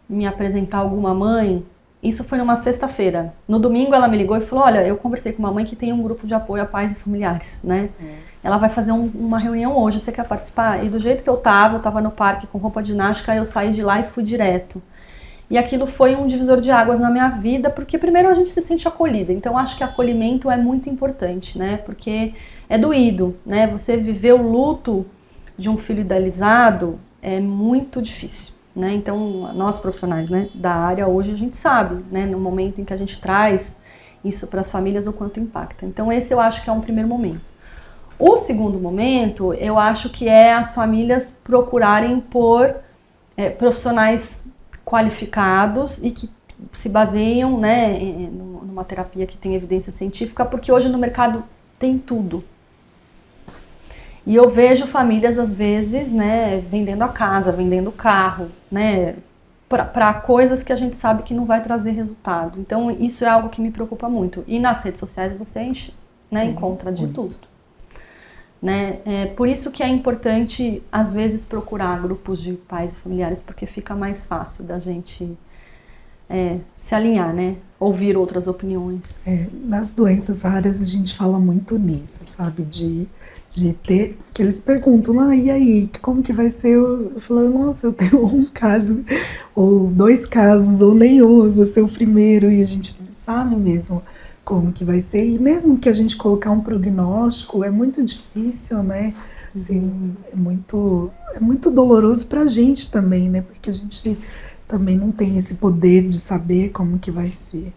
me apresentar alguma mãe? Isso foi numa sexta-feira. No domingo ela me ligou e falou, olha, eu conversei com uma mãe que tem um grupo de apoio a pais e familiares, né? Ela vai fazer uma reunião hoje, você quer participar? E do jeito que eu tava no parque com roupa de ginástica, eu saí de lá e fui direto. E aquilo foi um divisor de águas na minha vida, porque primeiro a gente se sente acolhida. Então acho que acolhimento é muito importante, né? Porque é doído, né? Você viver o luto de um filho idealizado é muito difícil, né? Então nós profissionais, né, da área hoje a gente sabe, né, no momento em que a gente traz isso para as famílias o quanto impacta. Então esse eu acho que é um primeiro momento. O segundo momento, eu acho que é as famílias procurarem por profissionais qualificados e que se baseiam, né, numa terapia que tem evidência científica, porque hoje no mercado tem tudo. E eu vejo famílias, às vezes, né, vendendo a casa, vendendo o carro, né, para coisas que a gente sabe que não vai trazer resultado. Então, isso é algo que me preocupa muito. E nas redes sociais você encontra de tudo. Né? Por isso que é importante, às vezes, procurar grupos de pais e familiares, porque fica mais fácil da gente se alinhar, né? Ouvir outras opiniões. Nas doenças raras a gente fala muito nisso, sabe? De ter, que eles perguntam, e aí, como que vai ser? Eu falo, nossa, eu tenho um caso, ou 2 casos, ou nenhum, eu vou ser o primeiro, e a gente não sabe mesmo como que vai ser, e mesmo que a gente colocar um prognóstico, é muito difícil, né? Assim, é muito doloroso pra gente também, né? Porque a gente também não tem esse poder de saber como que vai ser.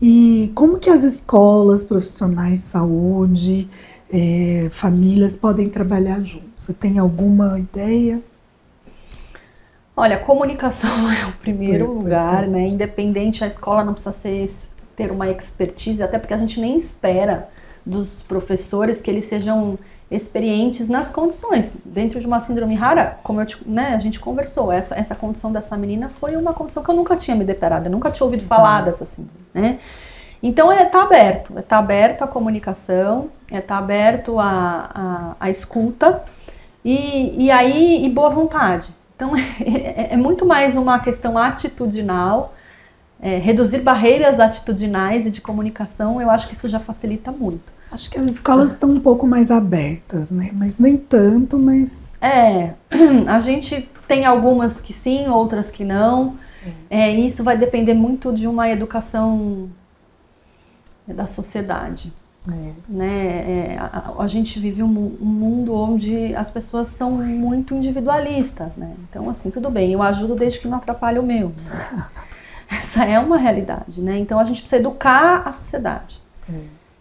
E como que as escolas, profissionais de saúde, famílias podem trabalhar juntos? Você tem alguma ideia? Olha, a comunicação é o primeiro lugar, né? Independente, a escola não precisa ter uma expertise, até porque a gente nem espera dos professores que eles sejam experientes nas condições. Dentro de uma síndrome rara, como a gente conversou, essa condição dessa menina foi uma condição que eu nunca tinha me deparado, eu nunca tinha ouvido falar dessa síndrome, né? Então, tá aberto a comunicação, tá aberto a escuta e boa vontade. Então, é muito mais uma questão atitudinal, reduzir barreiras atitudinais e de comunicação, eu acho que isso já facilita muito. Acho que as escolas estão um pouco mais abertas, né? Mas nem tanto, mas... A gente tem algumas que sim, outras que não. E isso vai depender muito de uma educação da sociedade. Né? A gente vive um mundo onde as pessoas são muito individualistas, né? Então, assim, tudo bem, eu ajudo desde que não atrapalhe o meu. Essa é uma realidade, né? Então, a gente precisa educar a sociedade.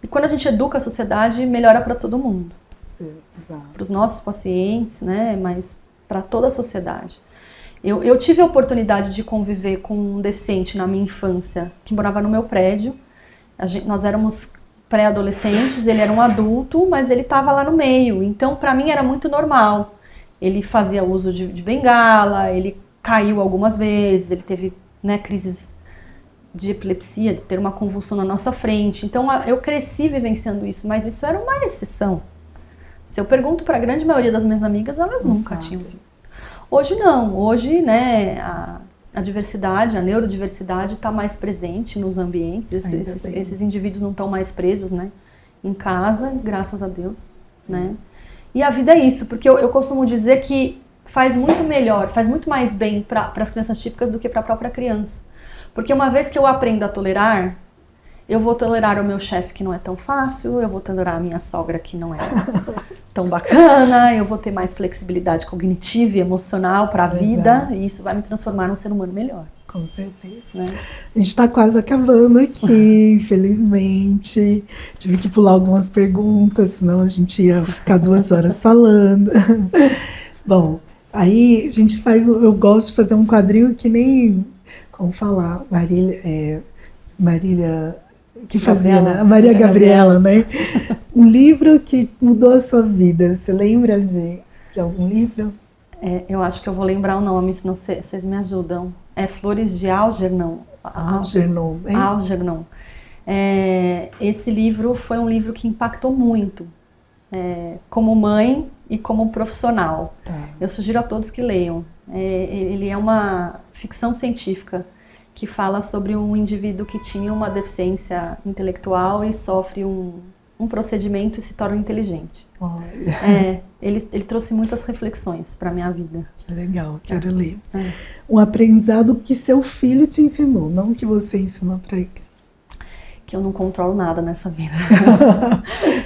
E quando a gente educa a sociedade, melhora para todo mundo. Para os nossos pacientes, né? Mas para toda a sociedade. Eu tive a oportunidade de conviver com um deficiente na minha infância, que morava no meu prédio. Nós éramos pré-adolescentes, ele era um adulto, mas ele estava lá no meio. Então, para mim, era muito normal. Ele fazia uso de bengala, ele caiu algumas vezes, ele teve, né, crises de epilepsia, de ter uma convulsão na nossa frente. Então, eu cresci vivenciando isso, mas isso era uma exceção. Se eu pergunto para a grande maioria das minhas amigas, elas nunca tinham visto. Hoje não. Hoje, né, a diversidade, a neurodiversidade está mais presente nos ambientes. Esses indivíduos não estão mais presos, né, em casa, graças a Deus, né? E a vida é isso, porque eu costumo dizer que faz muito mais bem para as crianças típicas do que para a própria criança. Porque uma vez que eu aprendo a tolerar, eu vou tolerar o meu chefe que não é tão fácil, eu vou tolerar a minha sogra que não é tão bacana, eu vou ter mais flexibilidade cognitiva e emocional para a vida, e isso vai me transformar num ser humano melhor. Com certeza. Né? A gente está quase acabando aqui, infelizmente. Tive que pular algumas perguntas, senão a gente ia ficar 2 horas falando. Bom, aí a gente eu gosto de fazer um quadrinho que nem... Como falar? Marília... que fazia, né? A Maria Gabriela, né? Um livro que mudou a sua vida. Você lembra de algum livro? Eu acho que eu vou lembrar o nome, senão vocês me ajudam. Flores de Algernon. Algernon. Esse livro foi um livro que impactou muito, como mãe e como profissional. Eu sugiro a todos que leiam. Ele é uma ficção científica que fala sobre um indivíduo que tinha uma deficiência intelectual e sofre um procedimento e se torna inteligente. Ele trouxe muitas reflexões para a minha vida. Que legal, quero ler. Um aprendizado que seu filho te ensinou, não que você ensinou para ele. Que eu não controlo nada nessa vida.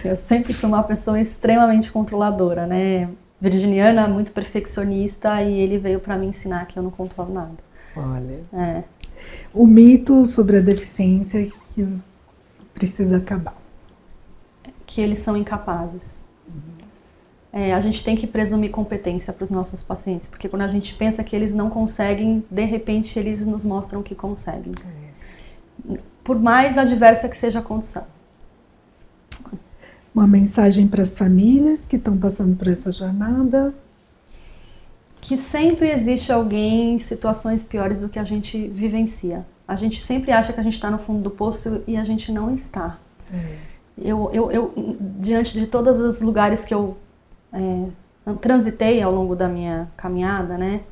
Eu sempre fui uma pessoa extremamente controladora, né? Virginiana, muito perfeccionista, e ele veio para me ensinar que eu não controlo nada. Olha. O mito sobre a deficiência que precisa acabar. Que eles são incapazes. a gente tem que presumir competência para os nossos pacientes, porque quando a gente pensa que eles não conseguem, de repente eles nos mostram que conseguem. Por mais adversa que seja a condição. Uma mensagem para as famílias que estão passando por essa jornada? Que sempre existe alguém em situações piores do que a gente vivencia. A gente sempre acha que a gente está no fundo do poço e a gente não está. Eu diante de todos os lugares que eu transitei ao longo da minha caminhada, né?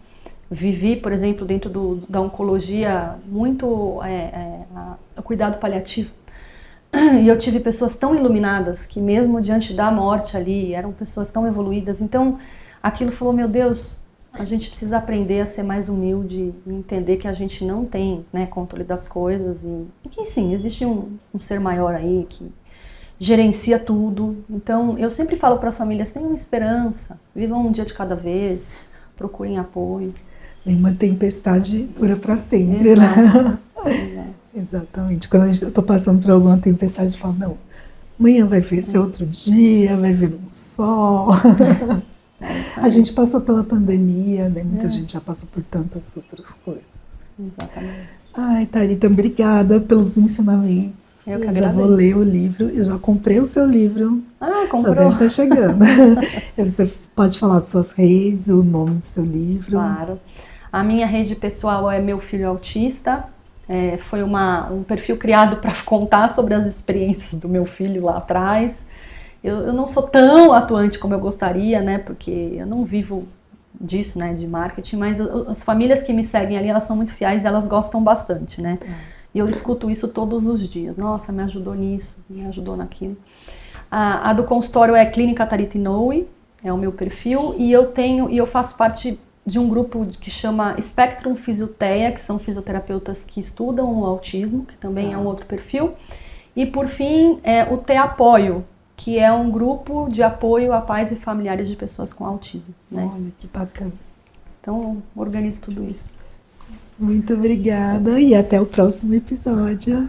Vivi, por exemplo, dentro da oncologia, muito o cuidado paliativo. E eu tive pessoas tão iluminadas que mesmo diante da morte ali, eram pessoas tão evoluídas. Então, aquilo falou, meu Deus, a gente precisa aprender a ser mais humilde e entender que a gente não tem, né, controle das coisas. E que sim, existe um ser maior aí que gerencia tudo. Então, eu sempre falo para as famílias, tenham esperança, vivam um dia de cada vez, procurem apoio. Nenhuma tempestade dura para sempre, Exato. né? Exato. Exatamente. Quando eu estou passando por alguma tempestade, eu falo, não, amanhã vai vir esse outro dia, vai vir um sol. A gente passou pela pandemia, né? Muita gente já passou por tantas outras coisas. Exatamente. Ai, Tharita, obrigada pelos ensinamentos. Eu que já vou ler o livro, eu já comprei o seu livro. Ah, comprou? Já deve estar chegando. Você pode falar das suas redes, o nome do seu livro. Claro. A minha rede pessoal é Meu Filho Autista. Foi um perfil criado para contar sobre as experiências do meu filho lá atrás. Eu não sou tão atuante como eu gostaria, né? Porque eu não vivo disso, né? De marketing, mas as famílias que me seguem ali, elas são muito fiéis e elas gostam bastante, né? E eu escuto isso todos os dias. Nossa, me ajudou nisso, me ajudou naquilo. A do consultório é Clínica Tharita Inoue, é o meu perfil, e eu faço parte de um grupo que chama Spectrum Fisioteia, que são fisioterapeutas que estudam o autismo, que também é um outro perfil. E por fim, o Te Apoio, que é um grupo de apoio a pais e familiares de pessoas com autismo, né? Olha, que bacana. Então, organizo tudo isso. Muito obrigada e até o próximo episódio.